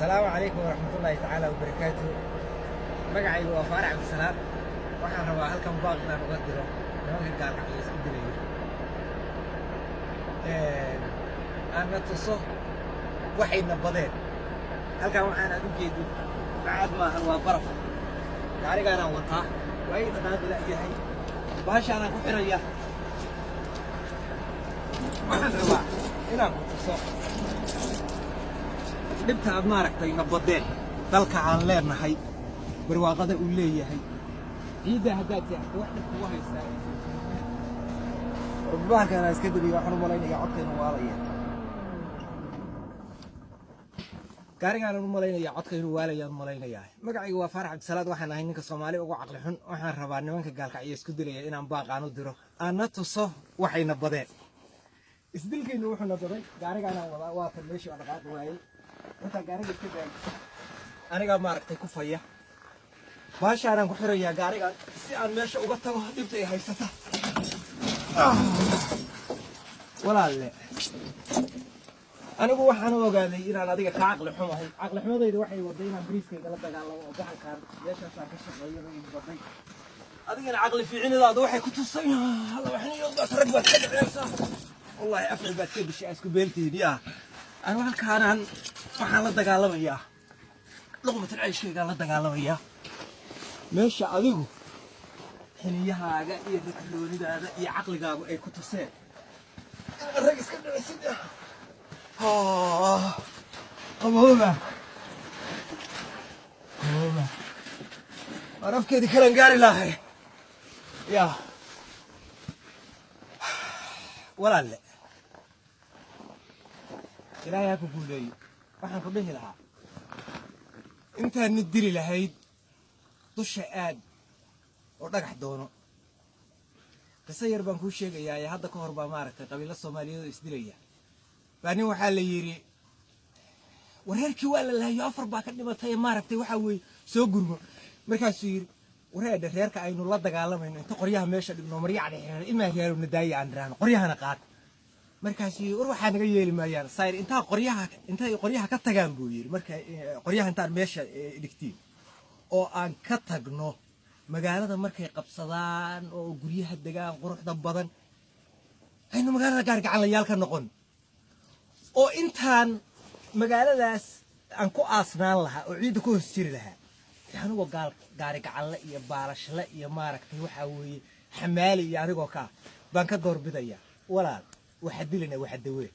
السلام عليكم ورحمة الله تعالى وبركاته. مقعي وفارع عبد السلام waxaan rabaa halkan baaq inaan uga diro nimanka gaalka isku dilay aan la tuso waxayna badeen halkan waxaan aad u jeedo baad ma waa baraf gaarigaana wataa way dhaqaaq la yahay baashaana ku xiraya waxaan rabaa inaan ku tuso dhibta aad maaragtay na badeen dalka aan leenahay barwaaqada uu leeyahay عيدة هدات يعني واحدة قوها يستاهل. ربما كان يسكدر يروحون ملايين يعطي نوالية. كارين على ملايين يعطي نوالية ملايين ياه. مقعي وفرح عبد السلام وحنا هينك الصومالي وعقل حن وحنا ربعنا منك قال كعي يسكدر إن أم باق عنو درو. أنا تصه وحين بدأ. إسدلك إنه وحنا دري. كارين أنا والله واقف ليش وأنا قاعد وعي. أنت كارين يسكدر. أنا قاعد مارك تكفية. baashaan ku xirayaa gaariga si aan meesha uga tago dibta ay haysata walaalle anigu waxaan ogaaday inaan adiga ka aqli xumahay aqli xumadayda waxay waday inaan bariiskayga la dagaalamo oo baxalkaan meeshaas aan ka shaqeeyo in baday adigana aqli fiicinaadaadu waxay ku tusay halla waxaan iyo rag baad ka dhacaysaa wallahi afcil baad ka dishay isku beeltiidii anigu halkaan waxaan la dagaalamayaa luqmatul cayshkayga la dagaalamayaa meesha adigu xiliyahaaga iyo rikroonidaada iyo caqligaagu ay ku tuseen rag iska dhicsid qabooba arafkeedii kalan gaari lahay yaa walaalle ilaahay ha ku guuleeyo waxaan ku dhihi lahaa intaan nid diri lahayd dusha aad oo dhagax doono qisa yar baan kuu sheegayaa hadda ka hor baa maaragtay qabiilo Soomaaliyeed isdilaya baanin waxaa la yiri wareerkii waa la lahayo afar baa ka dhimatay maaragtay waxa weey soo gurmo markaas yiri wareerda reerka aynu la dagaalamayno inta qoryaha meesha dhigno maryaacda xiraan ilma reero nadaaya aan raano qoryahana qaad markaas yiri war waxa naga yeeli maayaan sayr inta qoryaha ka tagaan buu yiri marka qoryaha intaan meesha dhigtiin oo aan ka tagno magaalada markay qabsadaan oo guryaha degaan quruxda badan aynu magaalada gaargacanlayaal ka noqon oo intaan magaaladaas aan ku aasnaan lahaa oo ciidda ku hoos jiri lahaa anigoo gaarigacanle iyo baalashle iyo maaragtay waxa weeye xamaali iyo anigoo ka baan ka doorbidaya walaal waxa dilina waxa dawe